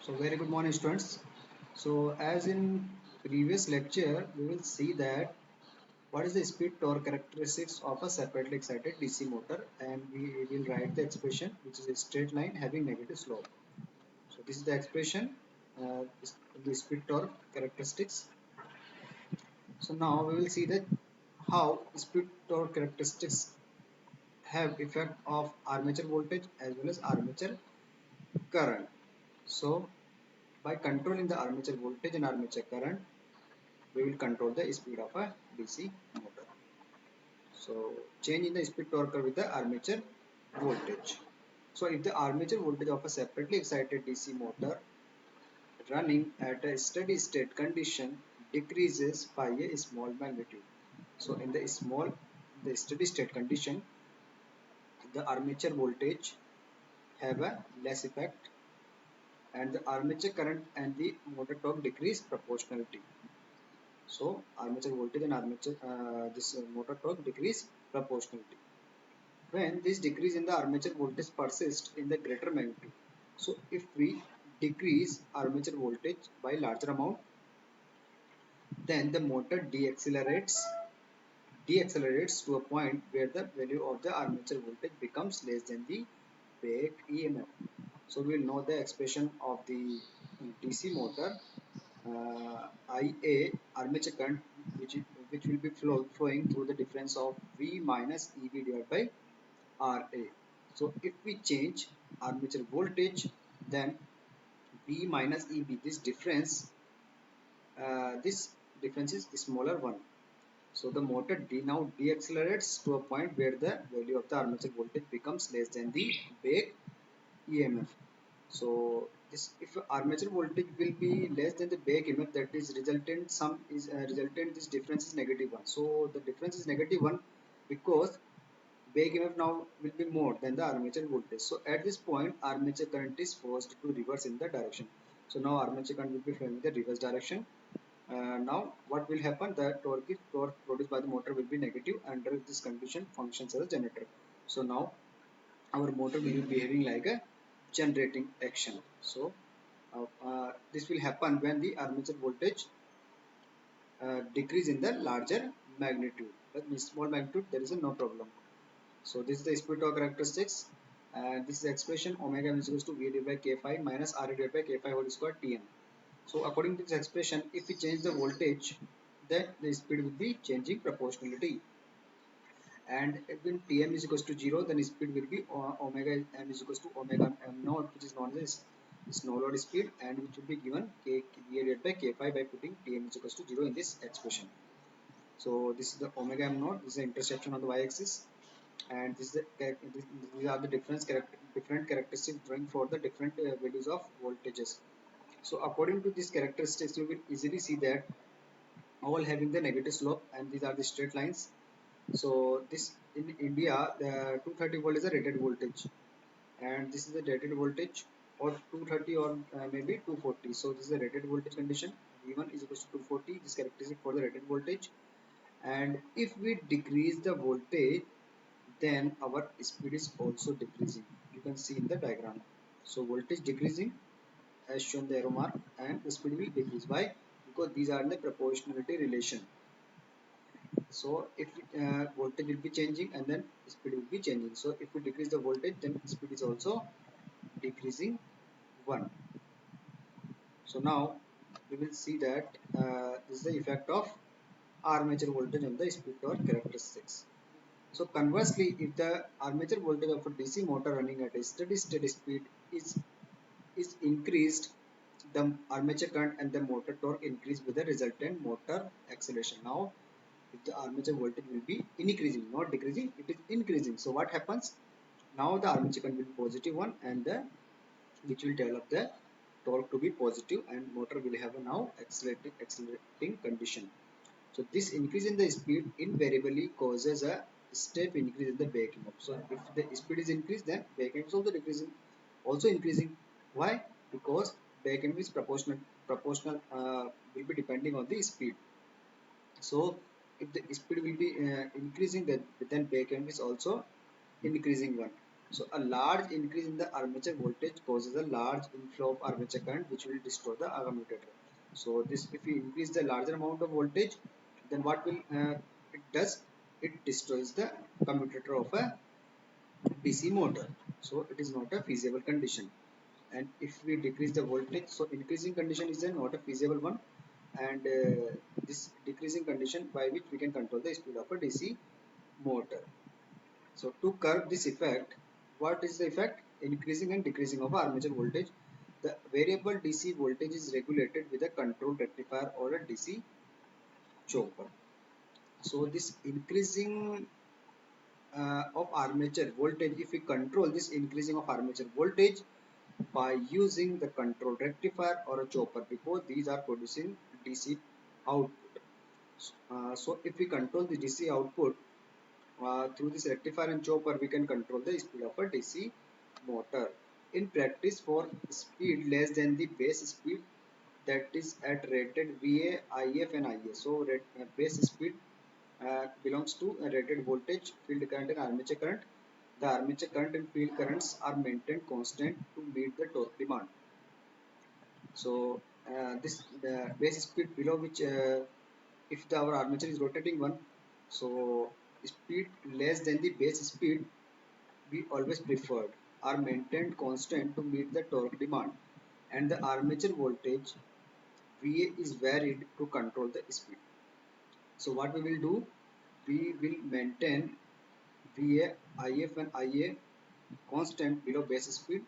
So very good morning students. So as in previous lecture we will see that what is the speed torque characteristics of a separately excited DC motor, and we will write the expression which is a straight line having negative slope. So this is the expression the speed torque characteristics. So now we will see that how speed torque characteristics have effect of armature voltage as well as armature current. So by controlling the armature voltage and armature current, we will control the speed of a DC motor. So change in the speed torque with the armature voltage. So if the armature voltage of a separately excited DC motor running at a steady state condition decreases by a small magnitude. So in the steady state condition, the armature voltage have a less effect, and the armature current and the motor torque decrease proportionality. So armature voltage and armature this motor torque decrease proportionality. When this decrease in the armature voltage persists in the greater magnitude. So if we decrease armature voltage by larger amount, then the motor deaccelerates to a point where the value of the armature voltage becomes less than the back EMF. So we will know the expression of the DC motor, IA armature current, which will be flowing through the difference of V minus EB divided by RA. So if we change armature voltage, then V minus EB, this difference is smaller one. So the motor now deaccelerates to a point where the value of the armature voltage becomes less than the back EMF. So this, if armature voltage will be less than the back EMF, that is resultant this difference is negative one. So the difference is negative one because back EMF now will be more than the armature voltage. So at this point, armature current is forced to reverse in the direction. So now armature current will be flowing in the reverse direction. Now what will happen? The torque produced by the motor will be negative under this condition functions as a generator. So now our motor will be behaving like a generating action. So this will happen when the armature voltage decrease in the larger magnitude. But in small magnitude there is a no problem. So this is the speed torque characteristics, and this is the expression omega is equals to V divided by K phi minus R divided by K phi whole square Tm. So according to this expression, if we change the voltage, then the speed will be changing proportionality. And when Tm is equals to 0, then speed will be omega m is equals to omega m naught, which is known as no load speed, and which will be given K divided by K phi by putting Tm is equals to 0 in this expression. So this is the omega m naught, this is the intersection on the y-axis, and these are the different characteristics drawing for the different values of voltages. So according to these characteristics, you will easily see that all having the negative slope, and these are the straight lines. So this in India, the 230 volt is a rated voltage, and this is the rated voltage, or 230 or maybe 240. So this is the rated voltage condition. V1 is equals to 240. This characteristic for the rated voltage. And if we decrease the voltage, then our speed is also decreasing. You can see in the diagram. So voltage decreasing as shown the arrow mark, and the speed will decrease. Why? Because these are in the proportionality relation. So if voltage will be changing, and then speed will be changing. So if we decrease the voltage, then speed is also decreasing one. So now we will see that this is the effect of armature voltage on the speed torque characteristics. So conversely, if the armature voltage of a DC motor running at a steady state speed is increased, the armature current and the motor torque increase with the resultant motor acceleration. Now, if the armature voltage will be increasing, not decreasing, it is increasing. So what happens? Now the armature current will be positive one, and the which will develop the torque to be positive, and motor will have a now accelerating condition. So this increase in the speed invariably causes a step increase in the back EMF. So if the speed is increased, then back EMF is also decreasing, also increasing. Why? Because back EMF is proportional will be depending on the speed. So if the speed will be increasing, then back EMF is also increasing one. So a large increase in the armature voltage causes a large inflow of armature current which will destroy the commutator. So this, if we increase the larger amount of voltage, then what will it does? It destroys the commutator of a DC motor. So it is not a feasible condition. And if we decrease the voltage, so increasing condition is a not a feasible one, and this decreasing condition by which we can control the speed of a DC motor. So to curb this effect, what is the effect? Increasing and decreasing of armature voltage. The variable DC voltage is regulated with a control rectifier or a DC choker. So this increasing of armature voltage, if we control this increasing of armature voltage by using the control rectifier or a chopper, because these are producing DC output. So if we control the DC output through this rectifier and chopper, we can control the speed of a DC motor. In practice, for speed less than the base speed, that is at rated VA, IF and IA. So base speed belongs to a rated voltage, field current and armature current. The armature current and field currents are maintained constant to meet the torque demand. So this the base speed below which if our armature is rotating one, so speed less than the base speed we always preferred are maintained constant to meet the torque demand, and the armature voltage VA is varied to control the speed. So what we will do, we will maintain VA, IF and IA constant below base speed,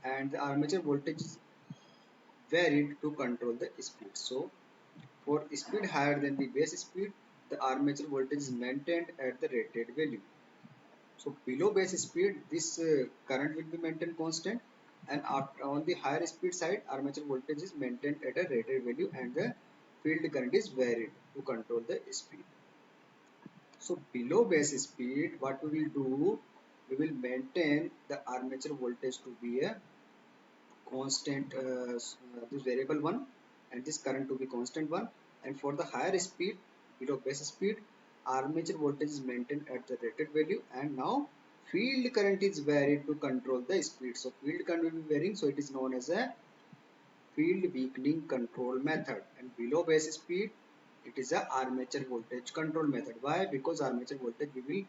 and the armature voltage is varied to control the speed. So for speed higher than the base speed, the armature voltage is maintained at the rated value. So below base speed, this current will be maintained constant, and on the higher speed side, armature voltage is maintained at a rated value, and the field current is varied to control the speed. So below base speed, what we will do, we will maintain the armature voltage to be a constant, this variable one, and this current to be constant one. And for the higher speed, below base speed, armature voltage is maintained at the rated value, and now field current is varied to control the speed. So field current will be varying, so it is known as a field weakening control method. And below base speed, it is a armature voltage control method. Why? Because armature voltage we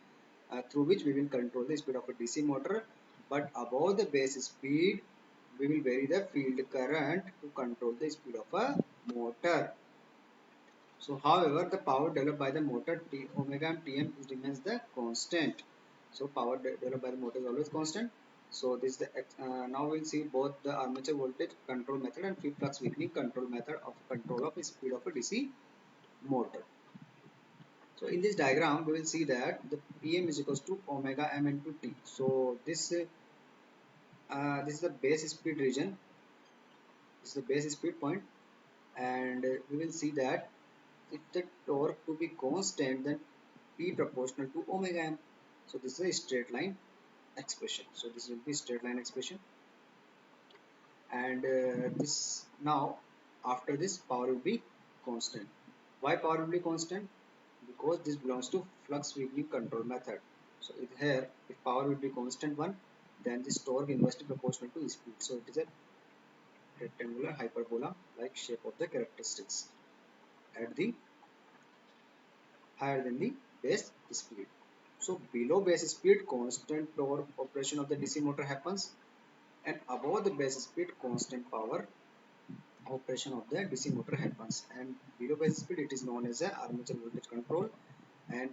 will through which we will control the speed of a DC motor, but above the base speed we will vary the field current to control the speed of a motor. So however, the power developed by the motor T omega and Tm remains the constant. So power developed by the motor is always constant. So this is the now we'll see both the armature voltage control method and field flux weakening control method of control of speed of a DC motor. So in this diagram, we will see that the Pm is equals to omega m into T. So this is the base speed region. This is the base speed point, and we will see that if the torque to be constant, then P proportional to omega m. So this is a straight line expression. So this will be straight line expression, and this now after this power will be constant. Why power will be constant? Because this belongs to flux weakening control method. So here, if power will be constant one, then this torque inversely proportional to speed. So it is a rectangular hyperbola like shape of the characteristics at the higher than the base speed. So below base speed, constant torque operation of the DC motor happens, and above the base speed, constant power operation of the DC motor happens. And below base speed, it is known as a armature voltage control, and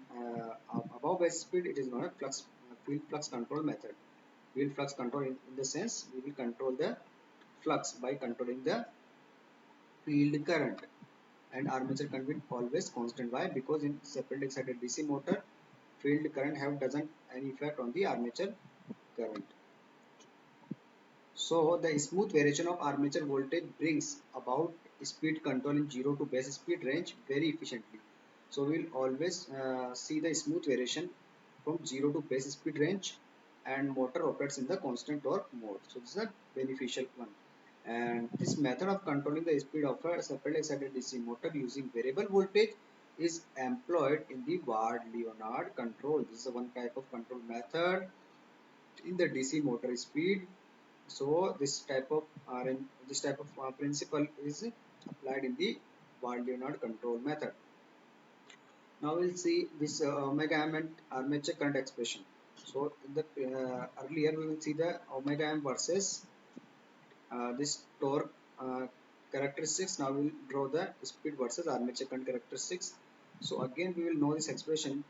above base speed it is known as field flux control method. Field flux control in the sense we will control the flux by controlling the field current, and armature current will always constant. Why? Because in separately excited DC motor, field current have doesn't any effect on the armature current. So the smooth variation of armature voltage brings about speed control in 0 to base speed range very efficiently. So we will always see the smooth variation from 0 to base speed range, and motor operates in the constant torque mode. So this is a beneficial one. And this method of controlling the speed of a separately excited DC motor using variable voltage is employed in the Ward-Leonard control. This is one type of control method in the DC motor speed. So this type of principle is applied in the Ball-Leonard control method. Now we'll see this omega m and armature current expression. So in the earlier we will see the omega m versus this torque characteristics. Now we will draw the speed versus armature current characteristics. So again we will know this expression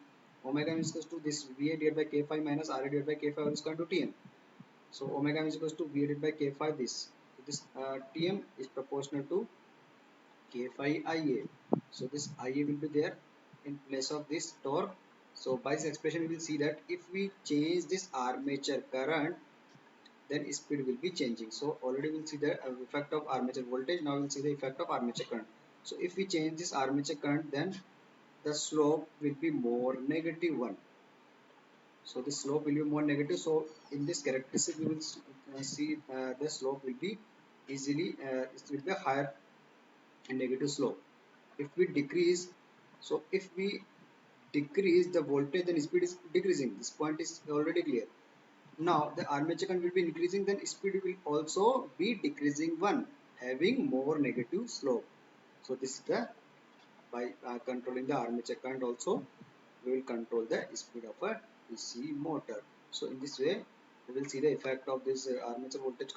omega m is equal to this Va divided by k phi minus Ra divided by k phi is equal to Tm. So omega m is equal to Va divided by k phi this. So this Tm is proportional to k phi Ia. So this Ia will be there in place of this torque. So by this expression we will see that if we change this armature current, then speed will be changing. So already we'll see the effect of armature voltage. Now we'll see the effect of armature current. So if we change this armature current, then the slope will be more -1. So the slope will be more negative. So in this characteristic we will see the slope will be easily it will be a higher negative slope. If we decrease, so if we decrease the voltage, then speed is decreasing. This point is already clear. Now the armature current will be increasing, then speed will also be decreasing one, having more negative slope. So this is the by controlling the armature current also we will control the speed of a DC motor. So in this way we will see the effect of this armature voltage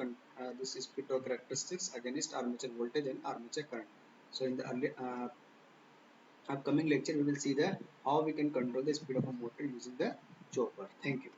this speed torque characteristics against armature voltage and armature current. So in the upcoming lecture we will see the how we can control the speed of a motor using the chopper. Thank you.